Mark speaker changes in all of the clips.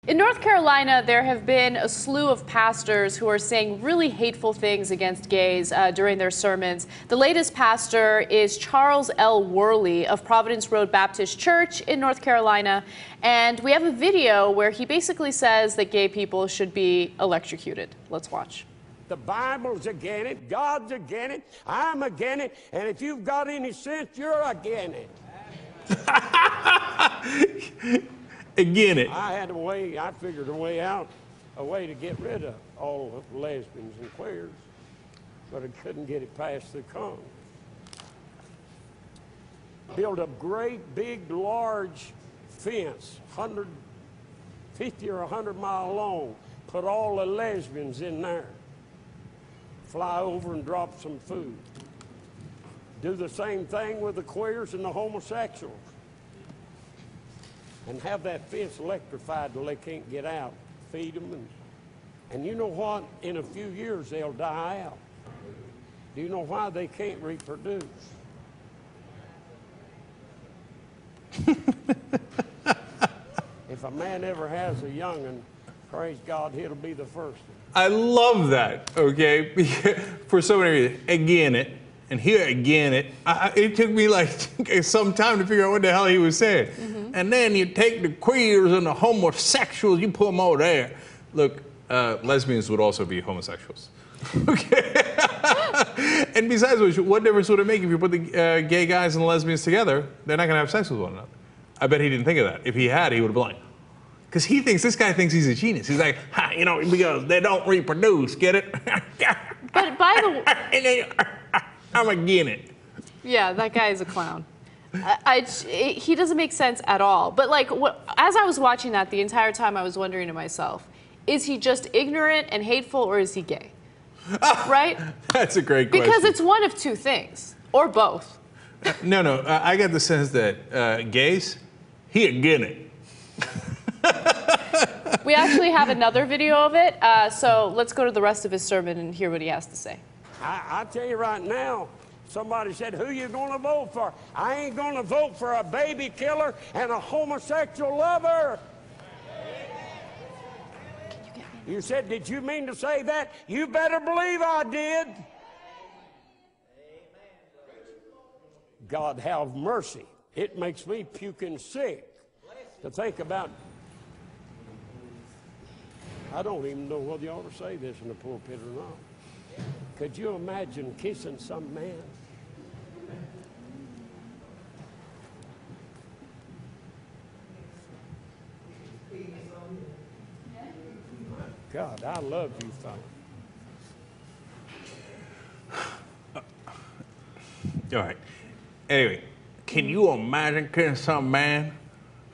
Speaker 1: In North Carolina, there have been a slew of pastors who are saying really hateful things against gays during their sermons. The latest pastor is Charles L. Worley of Providence Road Baptist Church in North Carolina. And we have a video where he basically says that gay people should be electrocuted. Let's watch.
Speaker 2: The Bible's against it, God's against it, I'm against it, and if you've got any sense, you're against it.
Speaker 3: Again it.
Speaker 2: I figured a way out, a way to get rid of all the lesbians and queers, but I couldn't get it past the Congress. Build a great, big, large fence, 150 or 100 mile long, put all the lesbians in there, fly over and drop some food. Do the same thing with the queers and the homosexuals. And have that fence electrified till they can't get out. Feed them, and you know what? In a few years, they'll die out. Do you know why? They can't reproduce. If a man ever has a young'un, praise God, he'll be the first one.
Speaker 3: I love that, okay? For so many reasons. Again it. And here again, it took me like some time to figure out what the hell he was saying. Mm-hmm. And then you take the queers and the homosexuals, you put them over there. Look, lesbians would also be homosexuals. Okay. And besides which, what difference would it make if you put the gay guys and the lesbians together? They're not going to have sex with one another. I bet he didn't think of that. If he had, he would have been like, because this guy thinks he's a genius. He's like, you know, because they don't reproduce, get it?
Speaker 1: But by the way,
Speaker 3: I'm against it.
Speaker 1: Yeah, that guy is a clown. He doesn't make sense at all. But like, as I was watching that the entire time, I was wondering to myself, is he just ignorant and hateful, or is he gay? Right?
Speaker 3: That's a great question.
Speaker 1: Because it's one of two things, or both.
Speaker 3: No, I got the sense that gays, he against it.
Speaker 1: We actually have another video of it, so let's go to the rest of his sermon and hear what he has to say.
Speaker 2: I tell you right now, somebody said, who you going to vote for? I ain't going to vote for a baby killer and a homosexual lover. You said, did you mean to say that? You better believe I did. God have mercy. It makes me puking sick to think about. I don't even know whether you ought to say this in the pulpit or not. Could you imagine kissing some man? God, I love you, fella.
Speaker 3: All right. Anyway, can you imagine kissing some man?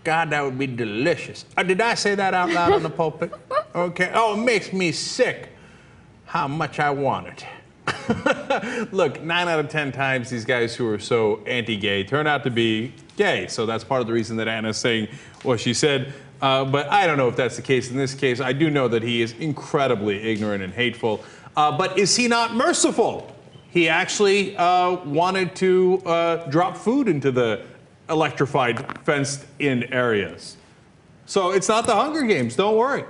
Speaker 3: God, that would be delicious. Did I say that out loud on the pulpit? Okay. Oh, it makes me sick. How much I want it. Look, 9 out of 10 times these guys who are so anti-gay turn out to be gay. So that's part of the reason that Anna's saying what she said. But I don't know if that's the case in this case. I do know that he is incredibly ignorant and hateful. But is he not merciful? He actually wanted to drop food into the electrified, fenced-in areas. So it's not the Hunger Games. Don't worry.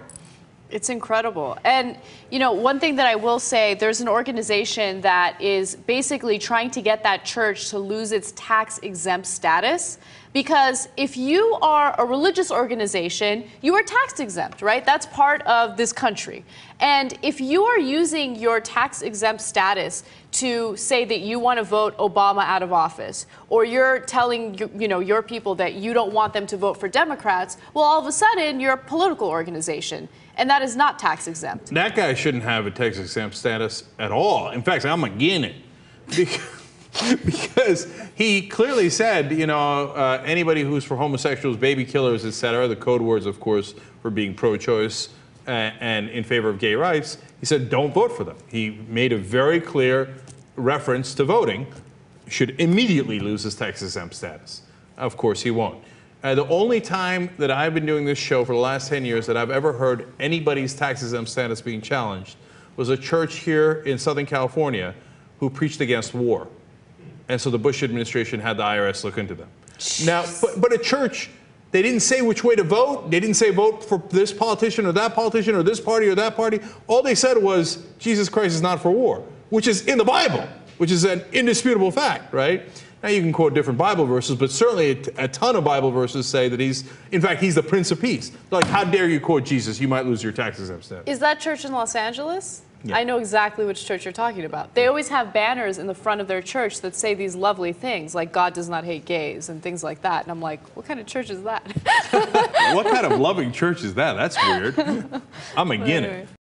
Speaker 1: It's incredible. And, you know, one thing that I will say, there's an organization that is basically trying to get that church to lose its tax-exempt status. Because if you are a religious organization, you are tax-exempt, right? That's part of this country. And if you are using your tax-exempt status to say that you want to vote Obama out of office, or you're telling your people that you don't want them to vote for Democrats, well, all of a sudden, you're a political organization. And that is not tax exempt.
Speaker 3: That guy shouldn't have a tax exempt status at all. In fact, I'm against it. Because he clearly said, anybody who's for homosexuals, baby killers, etc., the code words, of course, for being pro-choice and in favor of gay rights, he said, don't vote for them. He made a very clear reference to voting, should immediately lose his tax exempt status. Of course, he won't. The only time that I've been doing this show for the last 10 years that I've ever heard anybody's tax-exempt status being challenged was a church here in Southern California who preached against war. And so the Bush administration had the IRS look into them. Now, but a church They didn't say which way to vote. They didn't say vote for this politician or that politician or this party or that party. All they said was Jesus Christ is not for war, which is in the Bible, which is an indisputable fact, right? Now you can quote different Bible verses, but certainly a ton of Bible verses say that he's the Prince of Peace. Like, how dare you quote Jesus? You might lose your tax exempt status.
Speaker 1: Is that church in Los Angeles?
Speaker 3: Yeah.
Speaker 1: I know exactly which church you're talking about. They always have banners in the front of their church that say these lovely things, like God does not hate gays and things like that. And I'm like, what kind of church is that?
Speaker 3: What kind of loving church is that? That's weird. I'm against it.